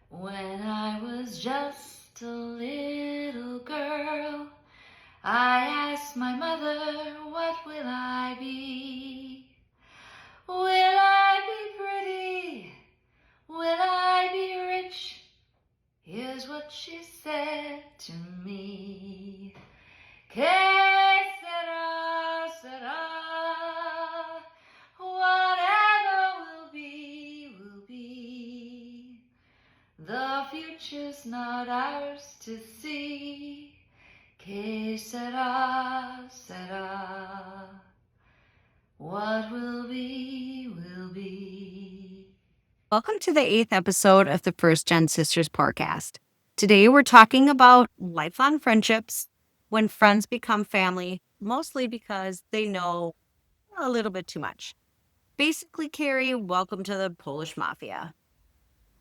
When I was just a little girl, I asked my mother, what will I be? Will I be pretty? Will I be rich? Here's what she said to me. Que sera, sera. Whatever will be, will be. The future's not ours to see. Que sera, sera. What will be, will be. Welcome to the 8th episode of the First Gen Sisters podcast. Today we're talking about lifelong friendships, when friends become family, mostly because they know a little bit too much. Basically, Carrie, welcome to the Polish Mafia.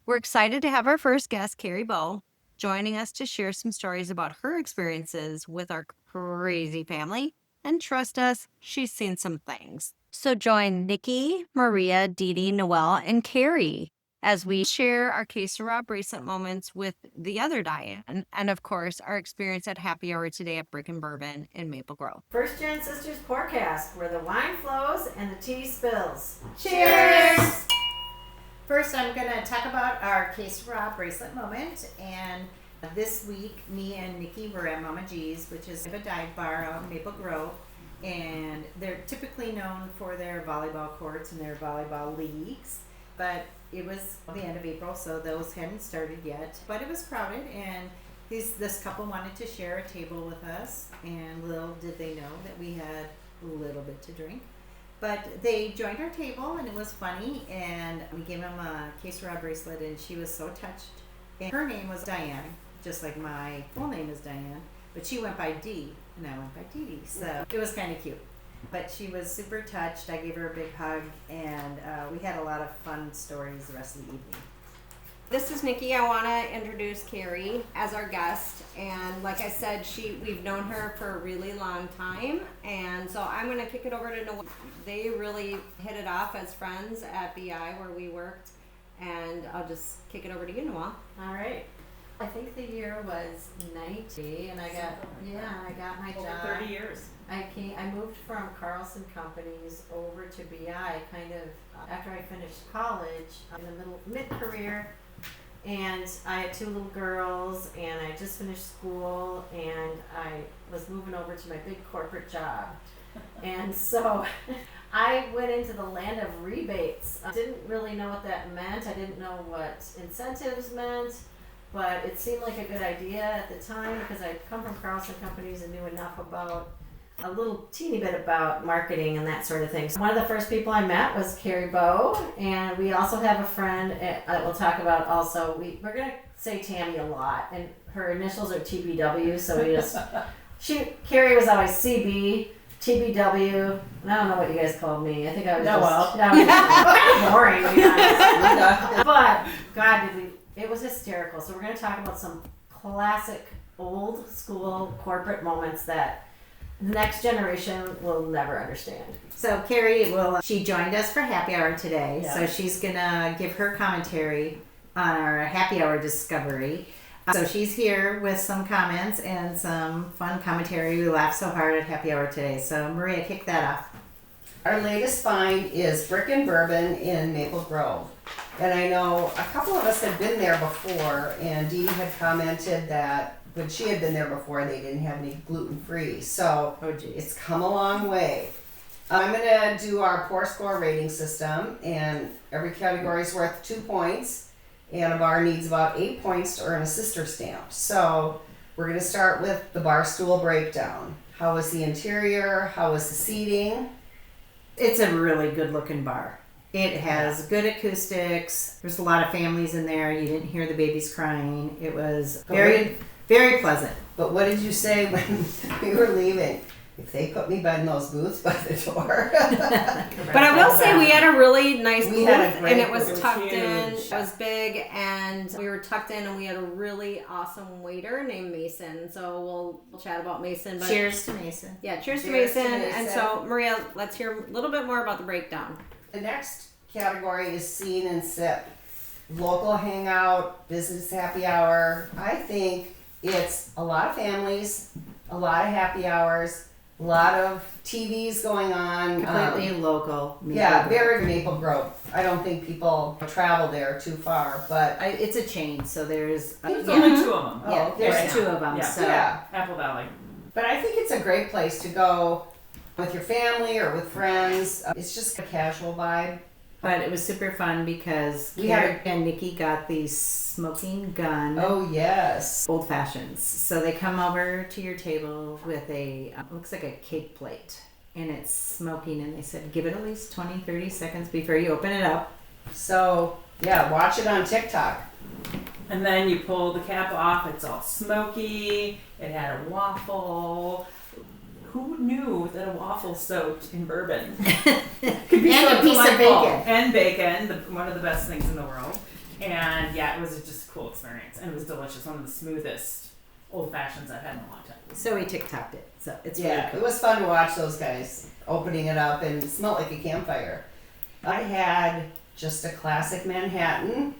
We're excited to have our first guest, Carrie Bow, joining us to share some stories about her experiences with our crazy family. And trust us, she's seen some things. So join Nikki, Maria, Dee Dee, Noelle, and Carrie as we share our Que Sera bracelet moments with the other Diane, and of course, our experience at happy hour today at BrickandBourbon in Maple Grove. First Gen Sisters podcast, where the wine flows and the tea spills. Cheers! First, I'm going to talk about our Que Sera bracelet moment. And this week, me and Nikki were at Mama G's, which is a dive bar out in Maple Grove. And they're typically known for their volleyball courts and their volleyball leagues. But it was the end of April, so those hadn't started yet. But it was crowded, and this couple wanted to share a table with us. And little did they know that we had a little bit to drink. But they joined our table, and it was funny, and we gave them a Que Sera bracelet, and she was so touched. And her name was Diane, just like my full name is Diane, but she went by Dee, and I went by Dee Dee, so it was kind of cute. But she was super touched. I gave her a big hug, and we had a lot of fun stories the rest of the evening. This is Nikki. I want to introduce Carrie as our guest, and like I said, we've known her for a really long time, and so I'm going to kick it over to Noelle. They really hit it off as friends at BI where we worked, and I'll just kick it over to you, Noelle. All right. I think the year was 90, and I got my job. Over 30 years. I moved from Carlson Companies over to BI kind of after I finished college in the mid-career. And I had 2 little girls, and I just finished school, and I was moving over to my big corporate job. And so I went into the land of rebates. I didn't really know what that meant. I didn't know what incentives meant, but it seemed like a good idea at the time because I'd come from Carlson Companies and knew enough about a little teeny bit about marketing and that sort of thing. So one of the first people I met was Carrie Bow, and we also have a friend that we'll talk about also. We're going to say Tammy a lot, and her initials are TBW, so Carrie was always CB, TBW, and I don't know what you guys called me. I think I was just boring, to be honest. But, God, it was hysterical. So we're going to talk about some classic old school corporate moments that the next generation will never understand. So Carrie she joined us for happy hour today. Yeah. So she's gonna give her commentary on our happy hour discovery. So she's here with some comments and some fun commentary. We laughed so hard at happy hour today. So Maria, kick that off. Our latest find is BrickandBourbon in Maple Grove. And I know a couple of us had been there before, and Dee had commented that when she had been there before, they didn't have any gluten-free. So it's come a long way. I'm going to do our pour score rating system, and every category is worth 2 points, and a bar needs about 8 points to earn a sister stamp. So we're going to start with the bar stool breakdown. How was the interior? How was the seating? It's a really good looking bar. It has good acoustics. There's a lot of families in there. You didn't hear the babies crying. It was very, very pleasant. But what did you say when we were leaving? If they put me in those booths by the door. But I will say we had a really nice booth, and it was booth. tucked in. It was big, and we were tucked in, and we had a really awesome waiter named Mason. So we'll chat about Mason. But cheers to Mason. Yeah, cheers to Mason. And so, Maria, let's hear a little bit more about the breakdown. The next category is scene and sip. local hangout, business happy hour. I think it's a lot of families, a lot of happy hours, a lot of TVs going on. Completely local. Yeah, very Maple Grove. I don't think people travel there too far, but It's a chain, so there's There's only two of them. yeah, okay. there's two of them. Yeah. So yeah. Apple Valley. But I think it's a great place to go with your family or with friends. It's just a casual vibe. but it was super fun because We Carrie had and Nikki got the smoking gun. Oh yes. Old fashions. So they come over to your table with a looks like a cake plate, and it's smoking, and they said give it at least 20-30 seconds before you open it up. So yeah, watch it on TikTok. And then you pull the cap off, it's all smoky, it had a waffle. Who knew that a waffle soaked in bourbon could be And so a piece of delightful? bacon. And bacon, one of the best things in the world. And yeah, it was just a cool experience. And it was delicious, one of the smoothest old fashions I've had in a long time. So we TikToked it. So it's Yeah, really it cool. was fun to watch those guys opening it up, and it smelled like a campfire. I had just a classic Manhattan.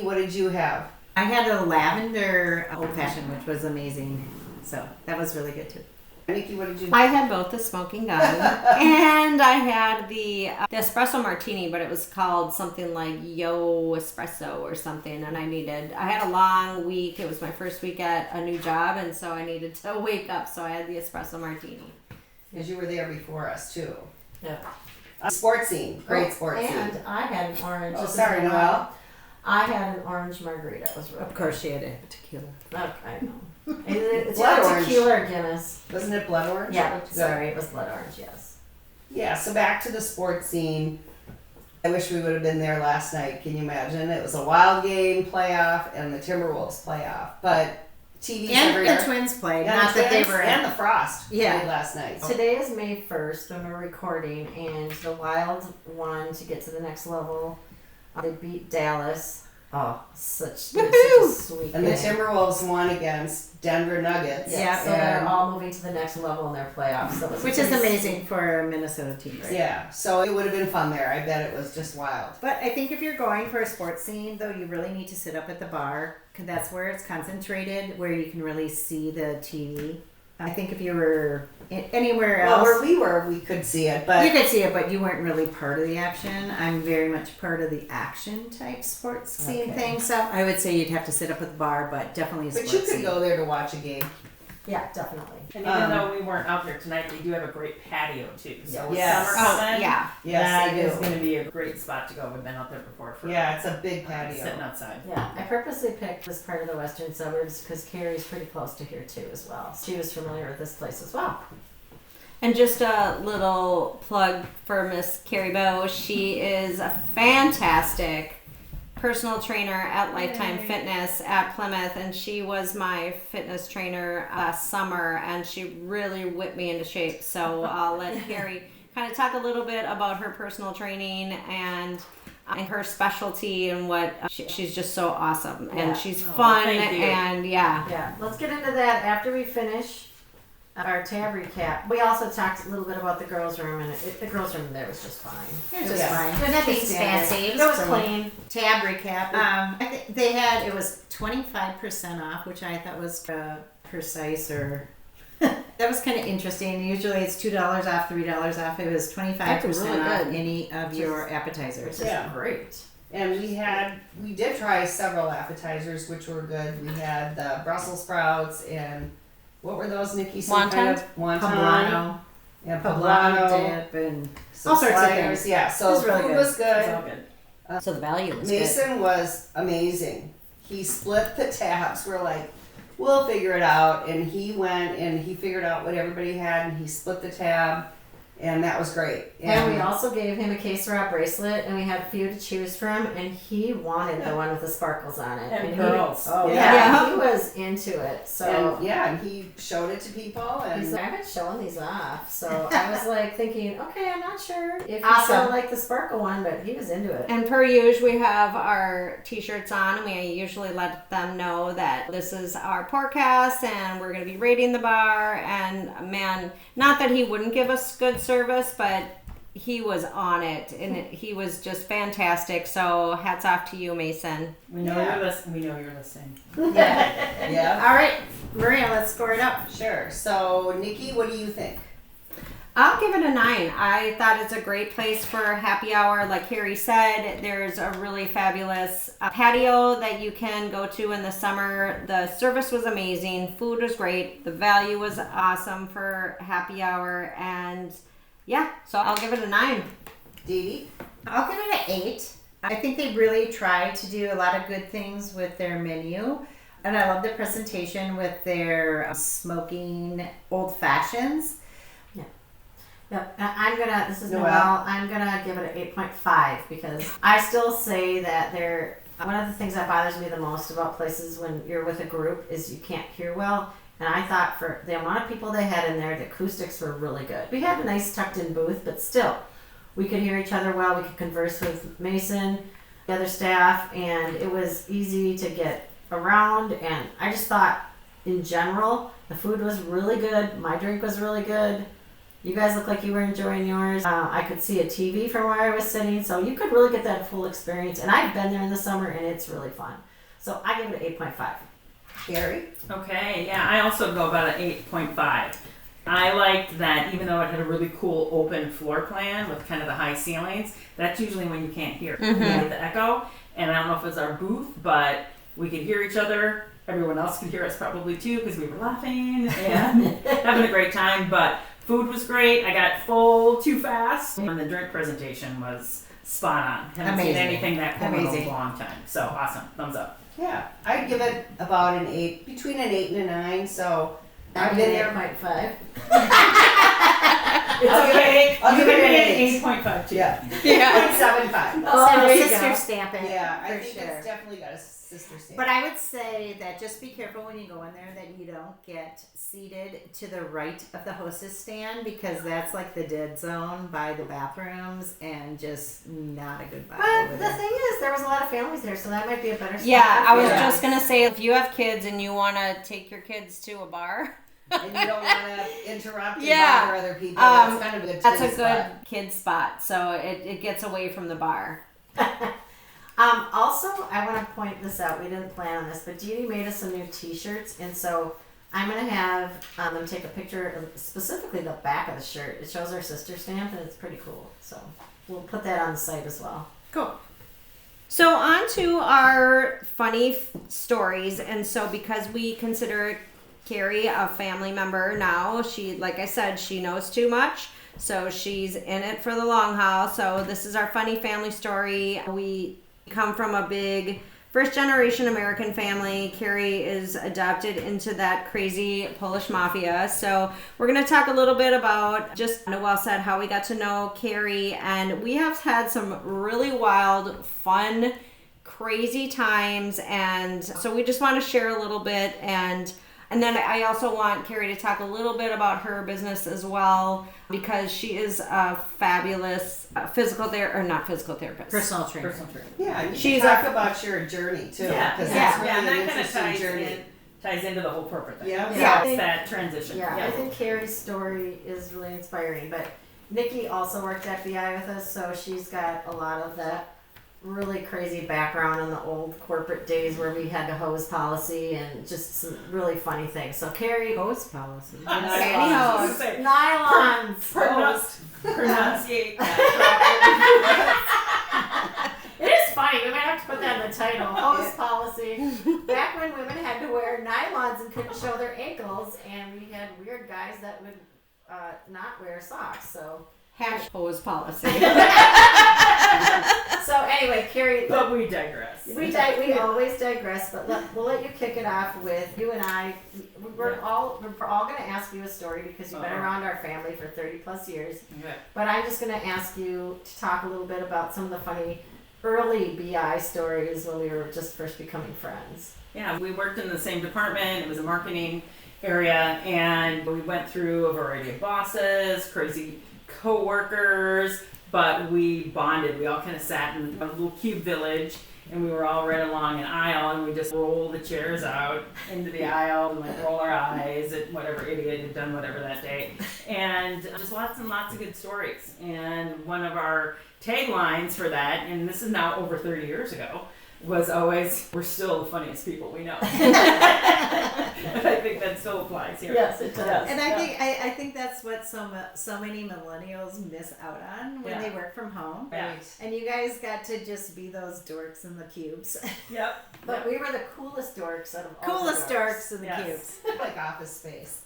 What did you have? I had a lavender old fashioned, which was amazing. So that was really good too. Nikki, what did you? I had both the smoking gun and I had the espresso martini, but it was called something like Yo Espresso or something. And I had a long week. It was my first week at a new job, and so I needed to wake up. So I had the espresso martini. Because you were there before us too. Yeah. Sports scene, great sports And scene. I had an orange. Oh, this is sorry, my- Noelle. I had an orange margarita. It was really Of course, she had a tequila. good. Okay, I know. It's Blood either orange. tequila or Guinness. Wasn't it blood orange? Yeah, Good. sorry, it was blood orange. Yes. Yeah, so back to the sports scene. I wish we would have been there last night. Can you imagine? It was a Wild game playoff and the Timberwolves playoff. But TV's And everywhere. the twins played. And Not the that they Twins were. and the Frost Yeah. played last night. Today is May 1st when we're recording, and the Wild won to get to the next level. They beat Dallas. Oh, such a sweet And the game. Timberwolves won against Denver Nuggets. Yeah, so they're And- all moving to the next level in their playoffs. So it was Which is pretty amazing for a Minnesota team. Right? Yeah, so it would have been fun there. I bet it was just wild. But I think if you're going for a sports scene, though, you really need to sit up at the bar, 'cause that's where it's concentrated, where you can really see the TV. I think if you were anywhere Well, else, where we were, we could see it, but you could see it, but you weren't really part of the action. I'm very much part of the action type sports scene Okay. thing, so I would say you'd have to sit up at the bar, but definitely a but sports you could scene. go there to watch a game. Yeah, definitely. And even though we weren't out there tonight, they do have a great patio too. So with Yes. summer Oh, coming, yeah. Yes, that they is do. going to be a great spot to go. We've been out there before for Yeah, it's a big sitting patio. outside. Yeah, I purposely picked this part of the western suburbs because Carrie's pretty close to here too as well. She was familiar with this place as well. And just a little plug for Miss Carrie Bow. She is a fantastic personal trainer at Lifetime Fitness at Plymouth, and she was my fitness trainer last summer, and she really whipped me into shape. So I'll let Carrie kind of talk a little bit about her personal training and her specialty and what she's just so awesome, Yeah. and she's Oh, fun, thank you. and yeah. Yeah, let's get into that after we finish our tab recap. We also talked a little bit about the girls' room, and the girls' room there was just fine. It was just Yeah. fine. It was Nothing just standard. fancy. It was clean. Tab recap. I think they had, it was 25% off, which I thought was precise, or that was kind of interesting. Usually it's $2 off, $3 off. It was 25% really off good. any of your Which appetizers. is Yeah. great. And we did try several appetizers, which were good. We had the Brussels sprouts and what were those, Nikki? Some kind of wonton. Poblano, Yeah, poblano poblano. dip, and Some all sorts of sliders. things. Yeah, so It was really food good. was It's good. all good. So the value was good. Mason was amazing. He split the tabs. We're like, we'll figure it out. And he went and he figured out what everybody had, and he split the tab, and that was great. And we also gave him a case wrap bracelet, and we had a few to choose from, and he wanted the one with the sparkles on it. And he- pearls. Oh Yeah. yeah, he was into it. So and he showed it to people, he's and like, I've been showing these off. So I was like thinking, okay, I'm not sure if he Awesome. still like the sparkle one, but he was into it. And per usual, we have our t-shirts on, and we usually let them know that this is our podcast, and we're going to be rating the bar. And man, not that he wouldn't give us good service, but he was on it, and he was just fantastic. So hats off to you, Mason. We know you're listening. We know you're listening. Yeah. Yeah. All right, Maria, let's score it up. Sure. So, Nikki, what do you think? I'll give it a 9. I thought it's a great place for happy hour. Like Harry said, there's a really fabulous patio that you can go to in the summer. The service was amazing. Food was great. The value was awesome for happy hour. And yeah, so I'll give it a 9. Dee Dee? I'll give it an 8. I think they really tried to do a lot of good things with their menu. And I love the presentation with their smoking old fashions. Yep, this is Noelle. Noelle. I'm gonna give it an 8.5 because I still say that one of the things that bothers me the most about places when you're with a group is you can't hear well. And I thought for the amount of people they had in there, the acoustics were really good. We had a nice tucked in booth, but still, we could hear each other well. We could converse with Mason, the other staff, and it was easy to get around. And I just thought, in general, the food was really good. My drink was really good. You guys look like you were enjoying yours. I could see a TV from where I was sitting, so you could really get that full experience. And I've been there in the summer, and it's really fun. So I give it an 8.5. Gary? Okay, yeah, I also go about an 8.5. I liked that even though it had a really cool open floor plan with kind of the high ceilings, that's usually when you can't hear. You get the echo, and I don't know if it was our booth, but we could hear each other. Everyone else could hear us probably too because we were laughing and having a great time, but food was great. I got full too fast, and the drink presentation was spot on. Haven't seen anything that cool in a long time. So awesome, thumbs up. Yeah, I'd give it about an 8, between an 8 and a 9, so I've been there. 8.5. It's okay. I'll give it an 8.5 too. Yeah. 8.75. Oh, there you sister go. stamp it. Yeah, I for think sure. it's definitely got a sister stamp. But I would say that just be careful when you go in there that you don't get seated to the right of the hostess stand because that's like the dead zone by the bathrooms and just not a good vibe But over the there. thing is, there was a lot of families there, so that might be a better spot. Yeah, I was Yeah. just going to say, if you have kids and you want to take your kids to a bar, And you don't want to interrupt and Yeah. bother other people. That's kind of a good that's a kid good spot. kid spot. So it gets away from the bar. Also, I want to point this out. We didn't plan on this, but Dee Dee made us some new T-shirts, and so I'm gonna have them take a picture of specifically the back of the shirt. It shows our sister stamp, and it's pretty cool. So we'll put that on the site as well. Cool. So on to our funny stories. And so because we consider Carrie a family member now, she, like I said, she knows too much. So she's in it for the long haul. So this is our funny family story. We come from a big first generation American family. Carrie is adopted into that crazy Polish mafia. So we're going to talk a little bit about, just Noelle said, how we got to know Carrie. And we have had some really wild, fun, crazy times. And so we just want to share a little bit. And then I also want Carrie to talk a little bit about her business as well, because she is a fabulous personal therapist. Personal trainer. Personal trainer. Yeah, you She's should talk about your journey too. Yeah, Because yeah, it's really and an that kind of interesting journey. ties into the whole corporate thing. Yeah. So Yeah. it's that transition. Yeah, I think Carrie's story is really inspiring. But Nikki also worked at BI with us, so she's got a lot of that really crazy background in the old corporate days where we had the hose policy and just some really funny things. So Carrie, Hose policy. pantyhose, Say, nylons, pronunciate that It is funny. We might have to put that in the title. Hose policy. Back when women had to wear nylons and couldn't show their ankles, and we had weird guys that would not wear socks. So Hose policy. So anyway, Carrie. but we digress. We always digress, but we'll let you kick it off with you and I. We're all going to ask you a story because you've been around our family for 30 plus years. Okay. But I'm just going to ask you to talk a little bit about some of the funny early BI stories when we were just first becoming friends. Yeah, we worked in the same department. It was a marketing area, and we went through a variety of bosses, crazy co-workers, but we bonded. We all kind of sat in a little cube village, and we were all right along an aisle, and we just rolled the chairs out into the aisle and like roll our eyes at whatever idiot had done whatever that day. and just lots and lots of good stories. And one of our taglines for that, and this is now over 30 years ago, was always, we're still the funniest people we know. And I think that still applies here. Yes, it does. And I think that's what so many millennials miss out on when they work from home. Yeah. And you guys got to just be those dorks in the cubes. Yep. But we were the coolest dorks out of all Coolest the dorks in the Yes. cubes. Like Office Space.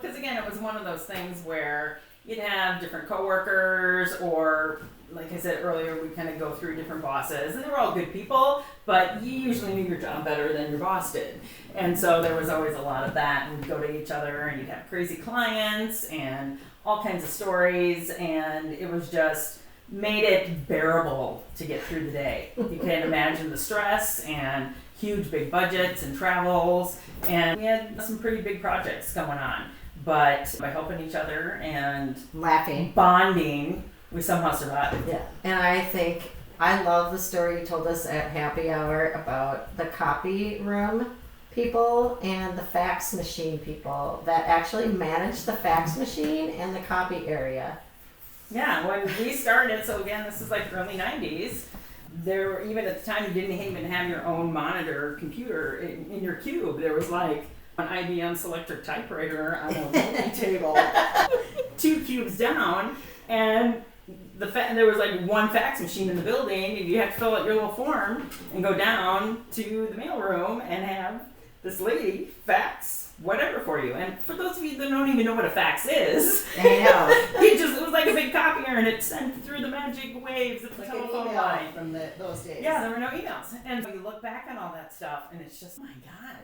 Because again, it was one of those things where you'd have different coworkers, or like I said earlier, we kind of go through different bosses, and they were all good people, but you usually knew your job better than your boss did. And so there was always a lot of that, and we'd go to each other, and you'd have crazy clients and all kinds of stories, and it was just made it bearable to get through the day. You can imagine the stress and huge big budgets and travels, and we had some pretty big projects going on. But by helping each other and Laughing. bonding, we somehow survived. Yeah, and I think I love the story you told us at happy hour about the copy room people and the fax machine people that actually manage the fax machine and the copy area. Yeah, when we started, so again, this is like early 90s, there were, even at the time, you didn't even have your own monitor computer in your cube. There was like an IBM Selectric typewriter on a rolling table, 2 cubes down, and there was like one fax machine in the building, and you had to fill out your little form and go down to the mail room and have this lady fax whatever for you. And for those of you that don't even know what a fax is, I know. it was like a big copier, and it sent through the magic waves of the Like an telephone email line. from those days. Yeah, there were no emails. And so you look back on all that stuff, and it's just, my God.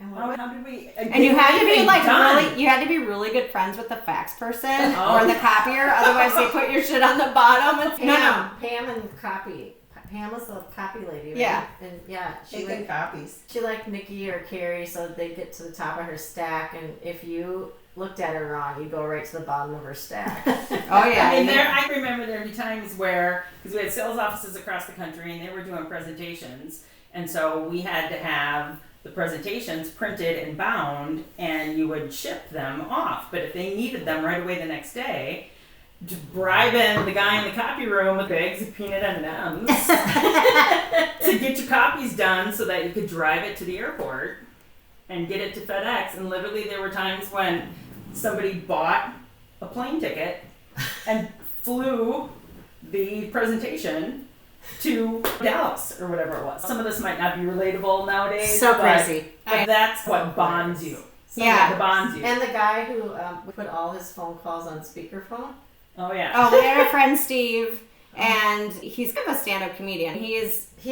And How did we? And you had to be like done? you had to be really good friends with the fax person Oh. or the copier, otherwise they put your shit on the bottom. It's, Pam and copy. Pam was the copy lady, right? Yeah. And yeah, Taking copies. she liked Nikki or Carrie, so they'd get to the top of her stack, and if you looked at her wrong, you'd go right to the bottom of her stack. Oh yeah. I mean, I remember there'd be times where, because we had sales offices across the country, and they were doing presentations, and so we had to have the presentations printed and bound, and you would ship them off. But if they needed them right away the next day, to bribe in the guy in the copy room with bags of peanut M&Ms to get your copies done so that you could drive it to the airport and get it to FedEx. And literally there were times when somebody bought a plane ticket and flew the presentation to Dallas or whatever it was. Some of this might not be relatable nowadays. So but- crazy. But that's what bonds you. Yeah. The bonds you. And the guy who put all his phone calls on speakerphone. Oh yeah. Oh, we had a friend Steve, and he's kind of a stand-up comedian. He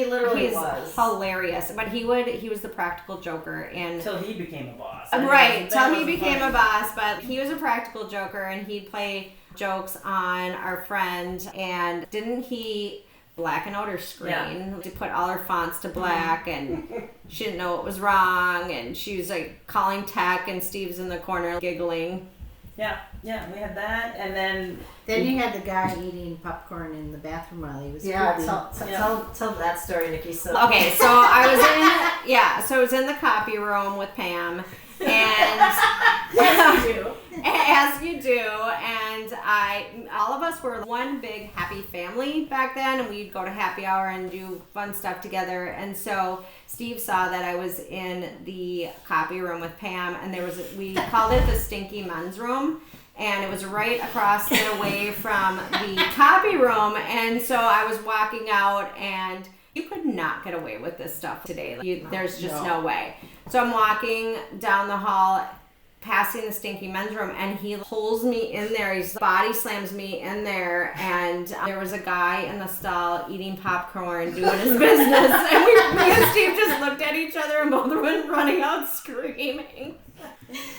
literally He's was. hilarious, but he was the practical joker, and Until he became a boss. right, That till he wasn't became funny. a boss. But he was a practical joker, and he'd play jokes on our friend. And didn't he blacken out her screen to put all her fonts to black, and she didn't know what was wrong, and she was like calling tech, and Steve's in the corner giggling. Yeah, we had that, and then Then you had the guy eating popcorn in the bathroom while he was Yeah, pooping. tell that story, Nikki. So Okay, so I was in the copy room with Pam, and as you do, and all of us were one big happy family back then, and we'd go to happy hour and do fun stuff together. And so Steve saw that I was in the copy room with Pam, and we called it the stinky men's room. And it was right across and away from the copy room. And so I was walking out, and you could not get away with this stuff today. There's just no way. So I'm walking down the hall, passing the stinky men's room, and he pulls me in there. He body slams me in there, and there was a guy in the stall eating popcorn, doing his business. And me and Steve just looked at each other and both went running out screaming.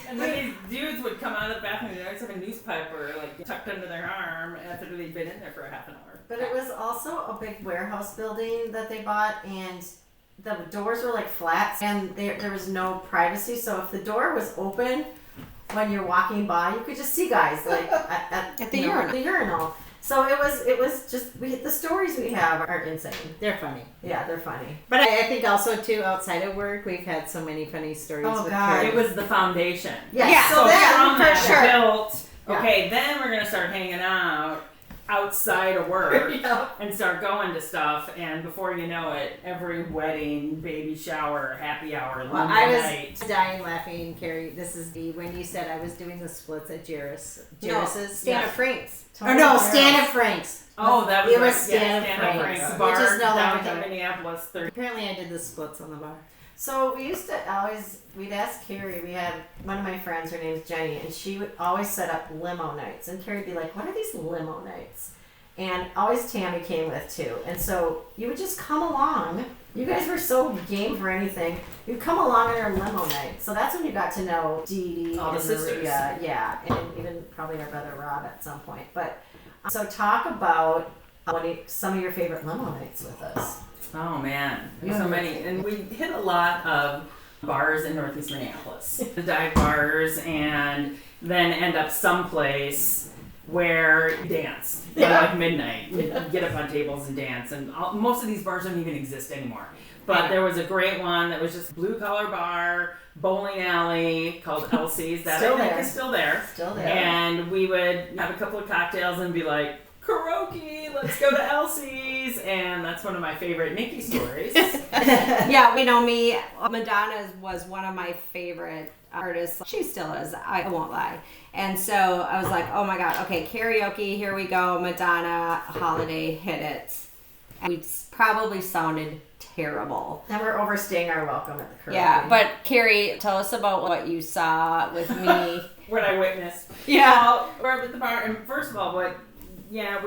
And then these dudes would come out of the bathroom, they always have a newspaper like tucked under their arm after they'd been in there for a half an hour. But it was also a big warehouse building that they bought, and the doors were like flats, and there was no privacy. So if the door was open when you're walking by, you could just see guys like at the urinal. The urinal. So it was just the stories we have are insane. They're funny. Yeah, they're funny. But I think also too, outside of work, we've had so many funny stories Oh, with God. kids. It was the foundation. Yes. Yeah. So that from that for sure. built Okay, then we're gonna start hanging out outside of work Yeah. and start going to stuff, and before you know it, every wedding, baby shower, happy hour, Well, limo I was night. dying laughing, Carrie. This is when you said I was doing the splits at Jairus's. Stan of Frank's. Or no, Stan of Frank's. Oh, that was It was right. Stan of Stand-Up Frank's, Frank's which bar is no longer downtown there. Minneapolis. 30. Apparently, I did the splits on the bar. So we used to always, we'd ask Carrie, we had one of my friends, her name's Jenny, and she would always set up limo nights. And Carrie'd be like, what are these limo nights? And always Tammy came with too. And so you would just come along. You guys were so game for anything. You'd come along on our limo night. So that's when you got to know Dee Dee All the and sisters. Maria. Yeah, and even probably our brother Rob at some point. But so talk about some of your favorite limo nights with us. Oh man, Yeah. so many, and we hit a lot of bars in Northeast Minneapolis, the dive bars, and then end up someplace where you dance, like midnight. You get up on tables and dance, and most of these bars don't even exist anymore. But there was a great one that was just blue collar bar, bowling alley called Elsie's. That Still I think there. is still there. Still there. And we would have a couple of cocktails and be like, karaoke, let's go to Elsie's. And that's one of my favorite Nikki stories. Yeah, you know me. Madonna was one of my favorite artists. She still is. I won't lie. And so I was like, oh my god, okay, karaoke. Here we go. Madonna, holiday, hit it. And we probably sounded terrible. And we're overstaying our welcome at the karaoke. Yeah, but Carrie, tell us about what you saw with me. What I witnessed. Yeah. Well, we're up at the bar, and first of all, we're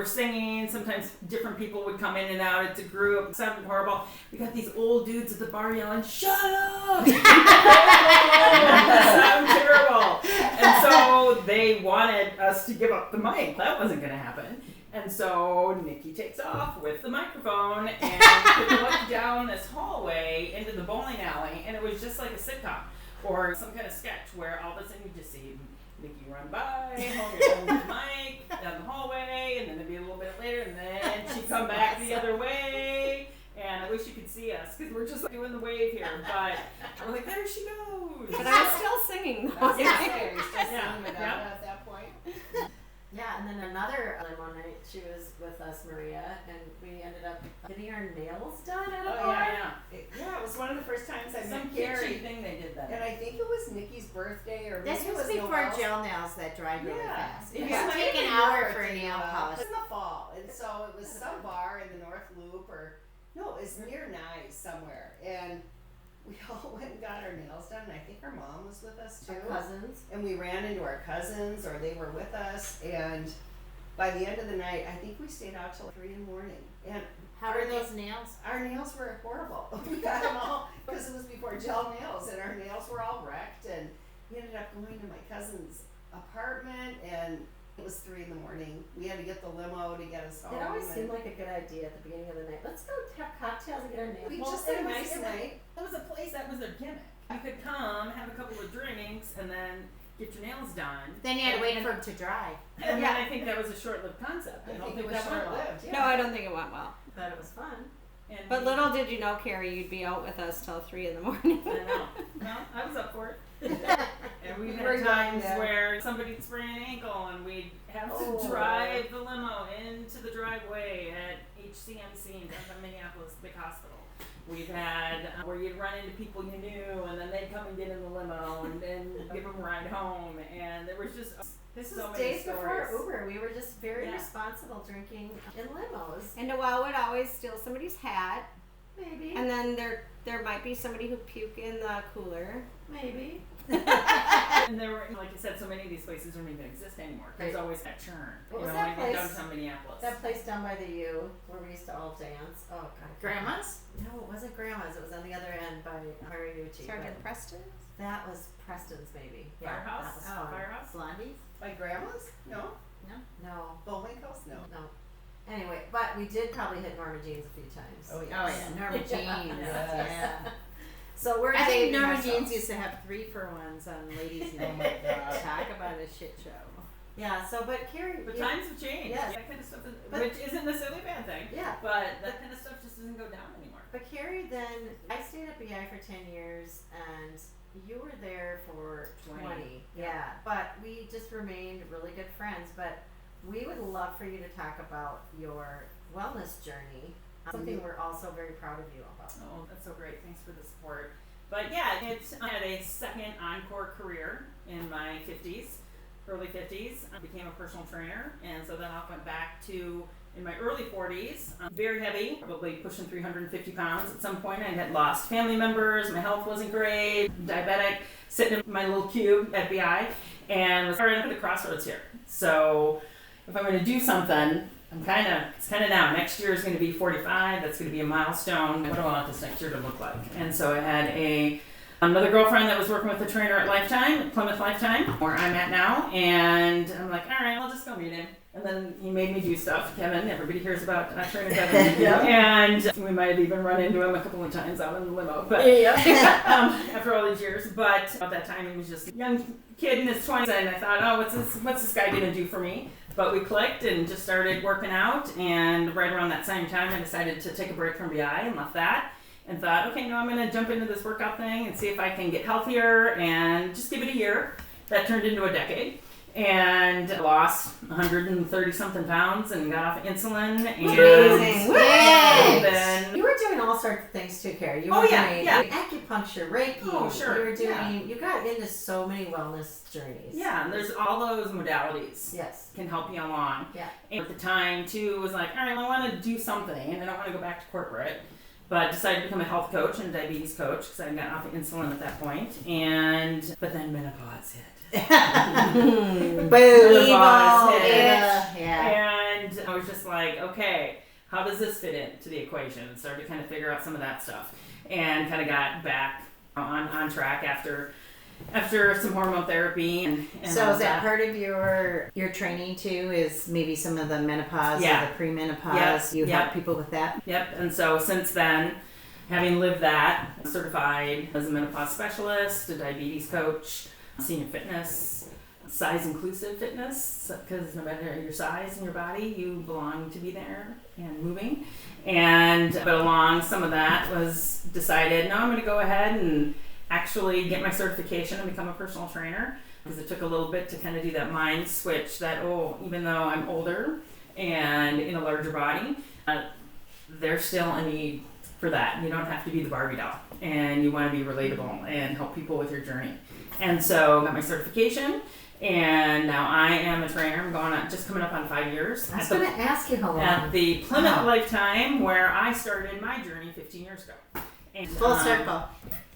singing. Sometimes different people would come in and out. It's a group. It sounded horrible. We got these old dudes at the bar yelling, "Shut up!" It sound terrible. And so they wanted us to give up the mic. That wasn't going to happen. And so Nikki takes off with the microphone and could look down this hallway into the bowling alley, and it was just like a sitcom or some kind of sketch where all of a sudden you just see Nikki run by, hold the mic down the hallway, and then it'd be a little bit later, and then she'd come back the other way. And I wish you could see us because we're just like doing the wave here, but we're like, there she goes. But I was still singing. At that point. Yeah, and then another limo night, she was with us, Maria, and we ended up getting our nails done at a Oh, bar. Yeah. Yeah, it was one of the first times I Some met Carrie. kitschy thing they did that. And I think it was Nikki's birthday or This maybe it was was before Noel's. gel nails that dried really Yeah. fast. It It used might to take have an been hour your for a birthday, nail polish. It was in the fall, and so it was some bar in the North Loop, or no, it was near Nice somewhere, and we all went and got our nails done. And I think our mom was with us too, Our cousins. and we ran into our cousins, or they were with us, and by the end of the night, I think we stayed out till 3 in the morning, and How are those nails? our nails were horrible. We got them all because it was before gel nails, and our nails were all wrecked. And we ended up going to my cousin's apartment, and it was 3 in the morning. We had to get the limo to get us home. It always and seemed like a good idea at the beginning of the night. Let's go have cocktails and get our nails. we Well, just had a it was- nice it was- night. It was a place that was their gimmick. You could come, have a couple of drinks, and then get your nails done. Then you had to wait for them to dry. And then I think that was a short-lived concept. I don't think it was that went well. short-lived. No, I don't think it went well. But it was fun. And But we- little did you know, Carrie, you'd be out with us till 3 in the morning. I know. No, I was up for it. And we've We were had times young then. where somebody'd sprain an ankle and we'd have to Oh. drive the limo into the driveway at HCMC in downtown Minneapolis, big hospital. We've had where you'd run into people you knew and then they'd come and get in the limo and then give them a ride home. And there was just This so was many days before stories. Uber. We were just very Yeah. responsible drinking in limos. And Noelle would always steal somebody's hat, Maybe. and then there might be somebody who puke in the cooler. Maybe. And there were, like I said, so many of these places don't even exist anymore. There's Right. always that churn. What you was know, that like in place? downtown Minneapolis. That place down by the U where we used to all dance. Oh God. Grandma's? No, it wasn't Grandma's. It was on the other end by Mariucci. Started Preston. That was Preston's maybe. Yeah, that Firehouse? was Oh. fun. Firehouse? Blondie's? My grandma's? No. No, Bowling Coast? No. no. Anyway, but we did probably hit Norma Jean's a few times. Oh, Oh yeah, Norma Jean's. Yes. Yeah. So we're I think dating Norma ourselves. Jean's used to have 3-for-1s on ladies' Oh night. my God. Talk about a shit show. Yeah. So, but Carrie. But you- times have changed. Yes. That kind of stuff, But- which isn't necessarily a bad thing. Yeah. But that kind of stuff just doesn't go down anymore. But Carrie, then I stayed at BI for 10 years, and you were there for 20. 20. Yeah. But we just remained really good friends. But we would love for you to talk about your wellness journey. Something we're also very proud of you about. Oh, that's so great. Thanks for the support. But yeah, I had a second encore career in my 50s, early 50s. I became a personal trainer, and so then I went back to, in my early 40s, very heavy, probably pushing 350 pounds at some point. I had lost family members, my health wasn't great, diabetic, sitting in my little cube at BI, and was right up at the crossroads here. So if I'm going to do something, it's kind of now. Next year is going to be 45. That's going to be a milestone. What do I want this next year to look like? And so I had another girlfriend that was working with a trainer at Lifetime, at Plymouth Lifetime, where I'm at now. And I'm like, all right, I'll just go meet him. And then he made me do stuff. Kevin, everybody hears about trainer Kevin. Yeah. And we might have even run into him a couple of times out in the limo. But after all these years. But at that time, he was just a young kid in his 20s. And I thought, oh, what's this guy going to do for me? But we clicked and just started working out, and right around that same time I decided to take a break from BI and left that and thought, okay, no, I'm going to jump into this workout thing and see if I can get healthier and just give it a year. That turned into a decade, and I lost 130 something pounds and got off insulin. Amazing. And then You were doing all sorts of things too, Carrie. You were doing acupuncture, Reiki. Oh, sure. You were doing, you got into so many wellness journeys. yeah, and there's all those modalities. Yes. Can help you along. Yeah. And at the time, too, was like, all right, well, I want to do something, and I don't want to go back to corporate. But decided to become a health coach and a diabetes coach because I had gotten off of insulin at that point. But then menopause hit. Boom. Menopause hit. Yeah. And I was just like, okay, how does this fit into the equation? And started to kind of figure out some of that stuff. And kind of got back on track after some hormone therapy. And So is that part of your training too? Is maybe some of the menopause or the premenopause? You help people with that? Yep. And so since then, having lived that, I'm certified as a menopause specialist, a diabetes coach, senior fitness, size inclusive fitness, because no matter your size and your body, you belong to be there and moving. But along some of that was decided, no, I'm going to go ahead and actually get my certification and become a personal trainer, because it took a little bit to kind of do that mind switch that, even though I'm older and in a larger body, there's still a need for that. You don't have to be the Barbie doll, and you want to be relatable and help people with your journey. And so got my certification, and now I am a trainer. I'm coming up on 5 years. I was going to ask you how long. At the Plymouth Lifetime, where I started my journey 15 years ago. And, Full circle.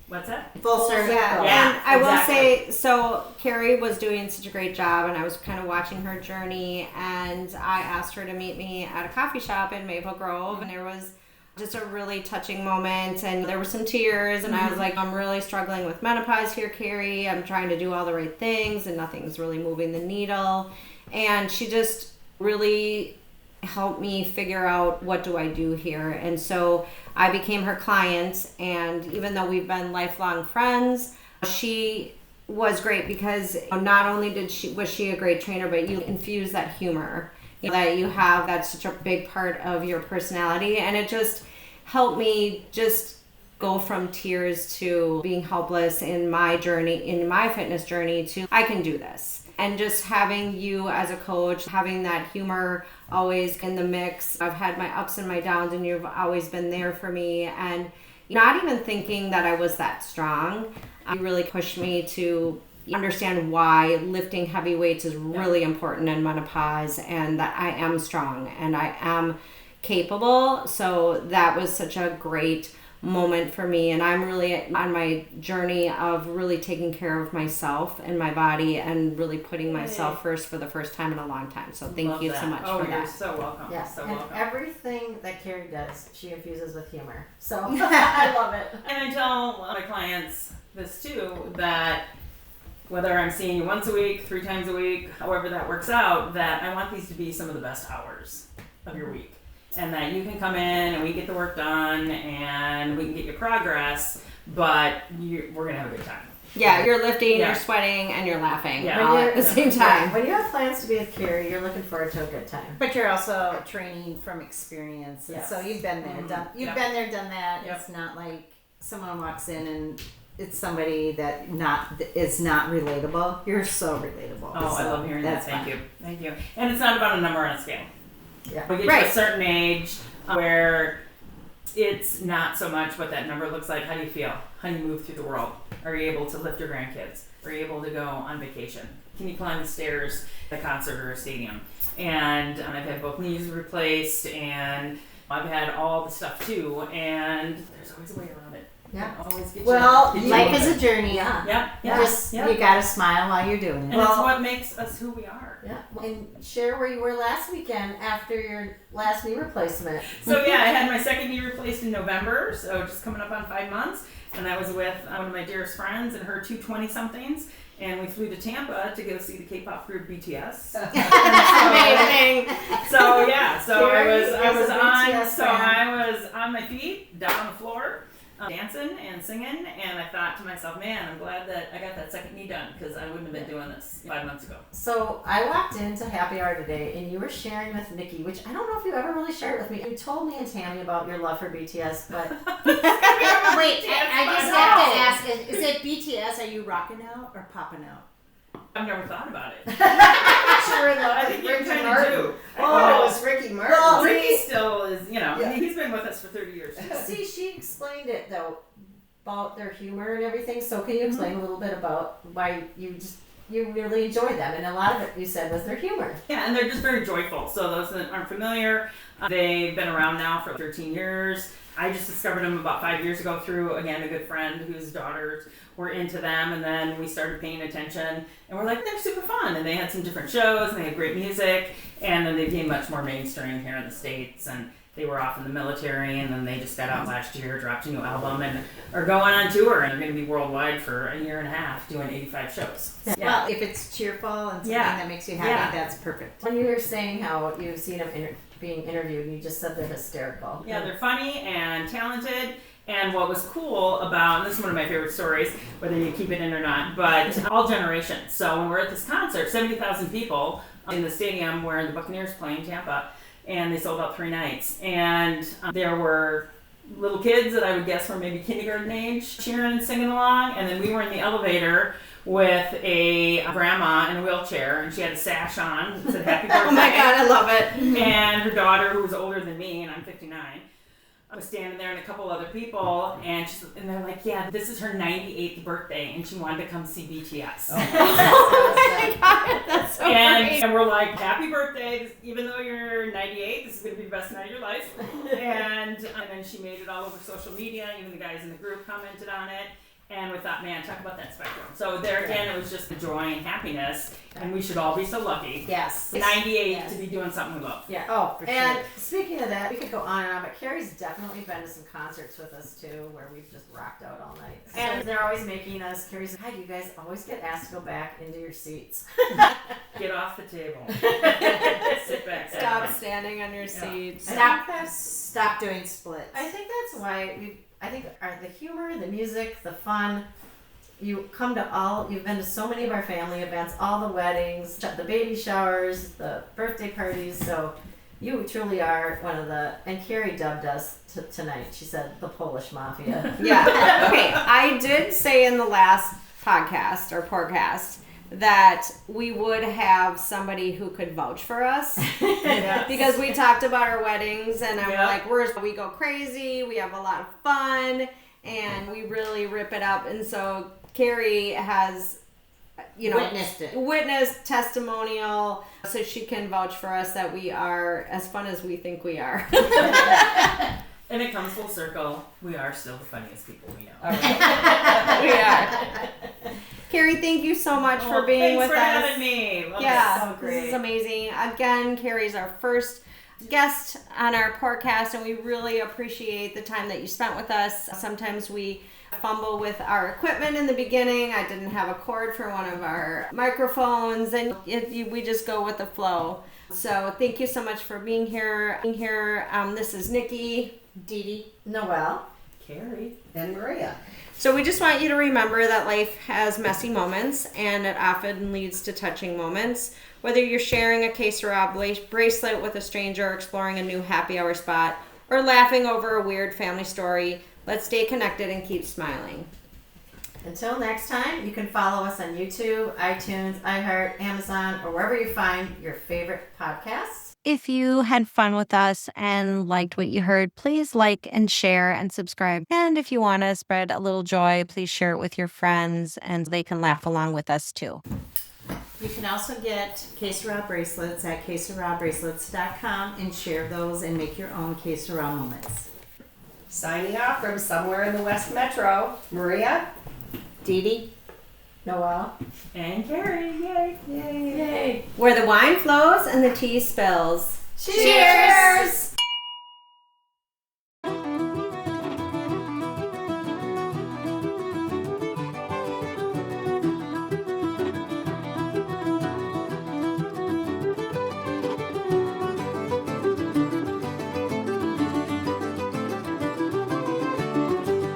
What's that? Full circle. Yeah, And I will exactly. say, so Carrie was doing such a great job, and I was kind of watching her journey, and I asked her to meet me at a coffee shop in Maple Grove, and there was just a really touching moment, and there were some tears, and I was like, I'm really struggling with menopause here, Carrie. I'm trying to do all the right things, and nothing's really moving the needle. And she just really helped me figure out, what do I do here? And so I became her client, and even though we've been lifelong friends, she was great because not only was she a great trainer, but you infuse that humor that you have. That's such a big part of your personality, and it just helped me just go from tears to being helpless in my journey, in my fitness journey, to I can do this. And just having you as a coach, having that humor always in the mix. I've had my ups and my downs, and you've always been there for me. And not even thinking that I was that strong, you really pushed me to understand why lifting heavy weights is really important in menopause, and that I am strong and I am capable. So that was such a great moment for me, and I'm really on my journey of really taking care of myself and my body, and really putting myself first for the first time in a long time. So thank you so much for You're that. so welcome. Yes, So and welcome. everything that Carrie does, she infuses with humor. So I love it. And I tell my clients this too, that whether I'm seeing you once a week, 3 times a week, however that works out, that I want these to be some of the best hours of your week. And that you can come in and we get the work done and we can get your progress, but we're going to have a good time. Yeah, you're lifting, Yeah. you're sweating, and you're laughing Yeah. all at the same time. When you have plans to be with Carrie, you're looking forward to a good time. But you're also training from experience. And Yes. so you've been there, Mhm. done. You've Yep. been there, done that. Yep. It's not like someone walks in and it's somebody that is not relatable, you're so relatable. Oh, I So love hearing that. that's Thank fun. you. Thank you. And it's not about a number on a scale. Yeah. We get Right. to a certain age where it's not so much what that number looks like. How do you feel? How do you move through the world? Are you able to lift your grandkids? Are you able to go on vacation? Can you climb the stairs at a concert or a stadium? And I've had both knees replaced, and I've had all the stuff too. And there's always a way around it. Yeah. Always get Well, you life over is it. a journey. Yeah. Yep. Yeah. Just yeah. you gotta smile while you're doing And it. it's what makes us who we are. Yeah. And share where you were last weekend after your last knee replacement. So yeah, I had my second knee replaced in November, so just coming up on 5 months. And I was with one of my dearest friends and her 2 20-somethings. And we flew to Tampa to go see the K-pop group BTS. Amazing. So yeah, so Carrie I was is a on, BTS so fan. I was on my feet, down on the floor, dancing and singing, and I thought to myself, man, I'm glad that I got that second knee done because I wouldn't have been doing this 5 months ago. So I walked into Happy Hour today and you were sharing with Nikki, which I don't know if you ever really shared with me. You told me and Tammy about your love for BTS, but Wait, I just have to ask: is it BTS? Are you rocking out or popping out? I've never thought about it. Sure, I think you Ricky kind of Martin. do. Oh, it was Ricky Martin. Well, Ricky still is, you know, Yeah. he's been with us for 30 years. see, she explained it though about their humor and everything. So can you explain a little bit about why you really enjoy them? And a lot of it you said was their humor. Yeah, and they're just very joyful. So those that aren't familiar, they've been around now for 13 years. I just discovered them about 5 years ago through, again, a good friend whose daughters were into them, and then we started paying attention, and we're like, they're super fun, and they had some different shows, and they had great music, and then they became much more mainstream here in the States, and they were off in the military, and then they just got out last year, dropped a new album, and are going on tour, and they're going to be worldwide for a year and a half, doing 85 shows. Yeah. Well, if it's cheerful and something Yeah. that makes you happy, Yeah. that's perfect. When you were saying how you've seen them being interviewed, you just said they're hysterical. Yeah, they're funny and talented. And what was cool about, and this is one of my favorite stories, whether you keep it in or not, but all generations. So when we're at this concert, 70,000 people in the stadium where the Buccaneers play in Tampa, and they sold out 3 nights. And there were little kids that I would guess were maybe kindergarten age cheering and singing along. And then we were in the elevator with a grandma in a wheelchair, and she had a sash on that said happy birthday. Oh my God, I love it. And her daughter, who was older than me, and I'm 59, was standing there and a couple other people, and they're like, yeah, this is her 98th birthday, and she wanted to come see BTS. Oh my God, that's so great. And we're like, happy birthday, even though you're 98, this is going to be the best night of your life. And then she made it all over social media, even the guys in the group commented on it. And we thought, man, talk about that spectrum. So there again, it was just the joy and happiness, and we should all be so lucky. Yes. 98 Yes. to be doing something we love. Yeah. Oh, for And sure. speaking of that, we could go on and on, but Carrie's definitely been to some concerts with us too, where we've just rocked out all night. And they're always making us, Carrie's like, hi, you guys always get asked to go back into your seats. Get off the table. Sit back. Stop standing on your seats. Stop doing splits. I think that's why the humor, the music, the fun, you've been to so many of our family events, all the weddings, the baby showers, the birthday parties, so you truly are one of and Carrie dubbed us tonight. She said the Polish Mafia. Yeah. Okay. I did say in the last podcast or podcast that we would have somebody who could vouch for us because we talked about our weddings and I'm like, we go crazy, we have a lot of fun, and we really rip it up. And so Carrie has, witnessed testimonial, so she can vouch for us that we are as fun as we think we are. And it comes full circle. We are still the funniest people we know. We are. Carrie, thank you so much for being with us. Thanks for having me. Love Yeah, it. this is amazing. Again, Carrie's our first guest on our podcast, and we really appreciate the time that you spent with us. Sometimes we fumble with our equipment in the beginning. I didn't have a cord for one of our microphones, and we just go with the flow. So thank you so much for being here. This is Nikki, Dee Dee, Noelle, Carrie. And Maria. So we just want you to remember that life has messy moments, and it often leads to touching moments. Whether you're sharing a Que Sera bracelet with a stranger, exploring a new happy hour spot, or laughing over a weird family story, let's stay connected and keep smiling. Until next time, you can follow us on YouTube, iTunes, iHeart, Amazon, or wherever you find your favorite podcasts. If you had fun with us and liked what you heard, please like and share and subscribe. And if you want to spread a little joy, please share it with your friends and they can laugh along with us too. You can also get Que Sera bracelets at queserabracelets.com and share those and make your own Que Sera moments. Signing off from somewhere in the West Metro, Maria. Dee Dee. Noel. And Carrie, yay. Where the wine flows and the tea spills. Cheers!